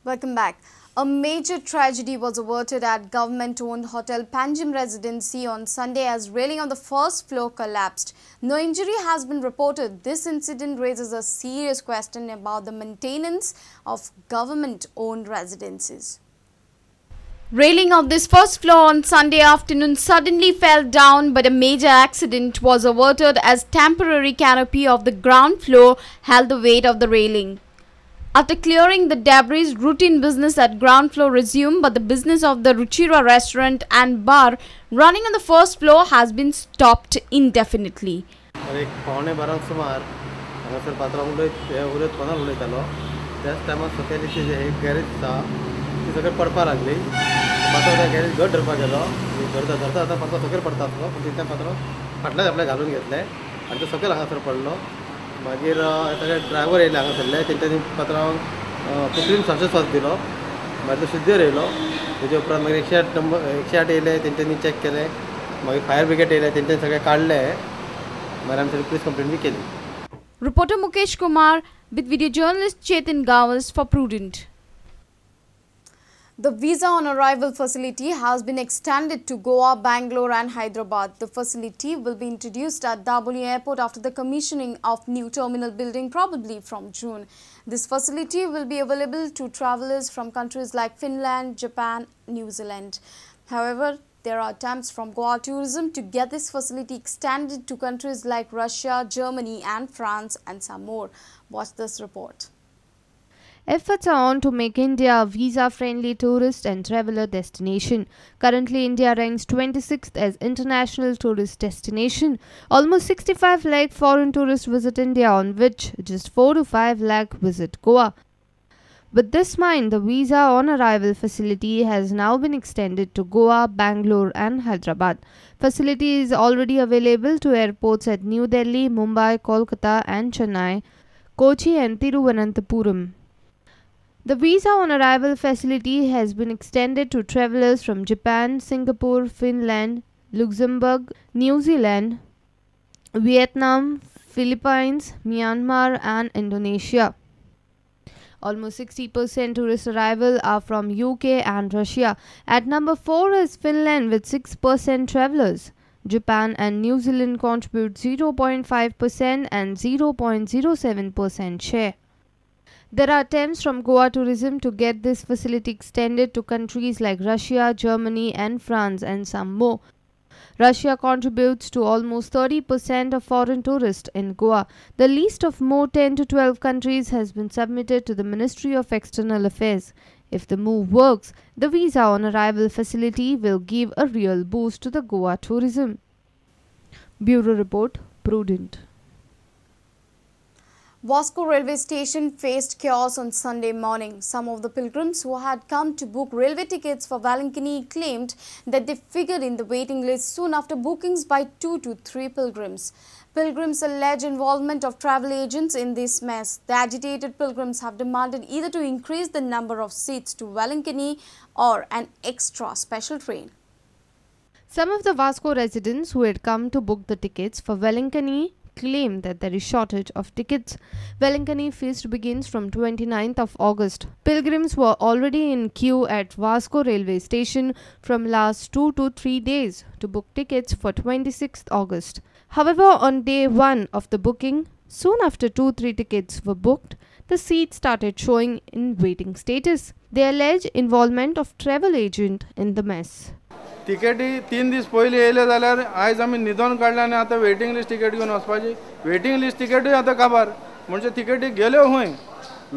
Welcome back. A major tragedy was averted at government-owned Hotel Panjim Residency on Sunday as railing on the first floor collapsed. No injury has been reported. This incident raises a serious question about the maintenance of government-owned residences. Railing of this first floor on Sunday afternoon suddenly fell down, but a major accident was averted as temporary canopy of the ground floor held the weight of the railing. After clearing the debris, routine business at ground floor resumed, but the business of the Ruchira restaurant and bar running on the first floor has been stopped indefinitely. मागीर driver येयले हांगासरले तेंच्यांनी पात्रांक कृत्रीम श्वासोच्छ्वास दिलो मागीर तो शुद्ध राहिलो तेजे उपरांत मागीर 108 येयले तेंच्यांनी चॅक केले मागीर फायर ब्रिगेड येयले तेंच्यांनी सगळे काडले मागीर आमी पुलीस कंप्लेंट बी केली. Reporter Mukesh Kumar with video journalist Chetan Gavas for Prudent. The visa on arrival facility has been extended to Goa, Bangalore and Hyderabad. The facility will be introduced at Daboli Airport after the commissioning of new terminal building probably from June. This facility will be available to travellers from countries like Finland, Japan, New Zealand. However, there are attempts from Goa Tourism to get this facility extended to countries like Russia, Germany and France and some more. Watch this report. Efforts are on to make India a visa-friendly tourist and traveller destination. Currently, India ranks 26th as international tourist destination. Almost 65 lakh foreign tourists visit India, on which just 4 to 5 lakh visit Goa. With this in mind, the visa on arrival facility has now been extended to Goa, Bangalore and Hyderabad. Facility is already available to airports at New Delhi, Mumbai, Kolkata and Chennai, Kochi and Thiruvananthapuram. The visa on arrival facility has been extended to travellers from Japan, Singapore, Finland, Luxembourg, New Zealand, Vietnam, Philippines, Myanmar and Indonesia. Almost 60% tourist arrival are from UK and Russia. At number 4 is Finland with 6% travellers. Japan and New Zealand contribute 0.5% and 0.07% share. There are attempts from Goa Tourism to get this facility extended to countries like Russia, Germany and France and some more. Russia contributes to almost 30% of foreign tourists in Goa. The list of more 10 to 12 countries has been submitted to the Ministry of External Affairs. If the move works, the visa on arrival facility will give a real boost to the Goa tourism. Bureau Report, Prudent. Vasco railway station faced chaos on Sunday morning. Some of the pilgrims who had come to book railway tickets for Velankini claimed that they figured in the waiting list soon after bookings by 2 to 3 pilgrims. Pilgrims allege involvement of travel agents in this mess. The agitated pilgrims have demanded either to increase the number of seats to Velankini or an extra special train. Some of the Vasco residents who had come to book the tickets for Velankini claim that there is shortage of tickets. Velankini feast begins from 29th of August. Pilgrims were already in queue at Vasco railway station from last 2 to 3 days to book tickets for 26th August. However, on day 1 of the booking, soon after 2-3 tickets were booked, the seats started showing in waiting status. They allege involvement of travel agent in the mess. तिकेटी 3 दीस पयलीं येयले जाल्यार आयज आमी न्हिदोन काडले आनी आतां waiting list ticket घेवन वचपाची. वेटिंग लिस्ट तिकेटूय आतां काबार म्हणजे तिकेटी गेल्यो खंय.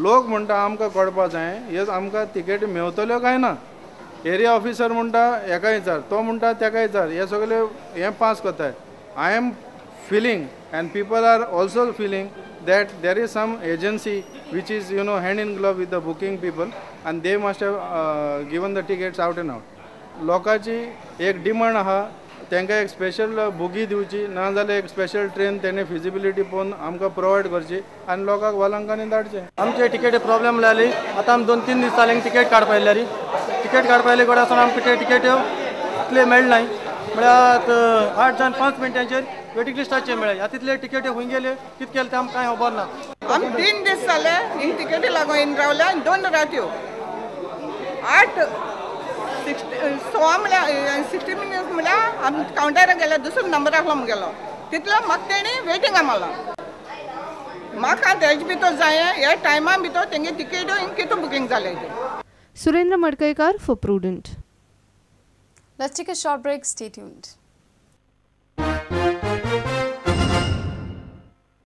लोक म्हणटा आमकां कळपा जाय हे आमकां तिकेटी मेवतल्यो काय ना. एरिया ऑफिसर म्हणटा हेका विचार, तो म्हणटा तेका विचार, हे सगळे हे पास कोताय. I am feeling and people are also feeling that there is some agency which is hand in glove with the booking people and they must have given the tickets out and out. लोकांची एक demand आहा तांकां एक special बुगी दिवची ना जाल्यार एक special train तेणे फिजिबिलिटी पळोवन आमकां प्रोवायड करची आनी लोकांक वलांकांनी धाडचे. आमचे टिकेट प्रॉब्लेम जाली आतां आमी 2-3 दीस जाले टिकेट काडपा येयल्यारी टिकेट काडपा येयले कोण आसून आमकां टिकेट इतले मेळनाय म्हळ्यार 8 जावन 5 मिनटांचेर वेटिंग लिस्टाचेर मेळ्ळे. ह्या तितले टिकेट खंय गेले कितें केलें तें आमकां कांय खबर ना. आमी 3 दीस जाले टिकेटी लागून येवन रावल्या 2 रात्यो 60 मिनिट्स म्हळ्यार आमी कावंटराक गेलो दुसरो नंबराक लागून गेलो तितलो म्हाका तेणी वेटिंग आमला म्हाका तेज भितर जाय ह्या टायमा भितर तेंगे तिकेट कितू बुकींग जालें Surendra Madkaikar for Prudent. Let's take a short break. Stay tuned.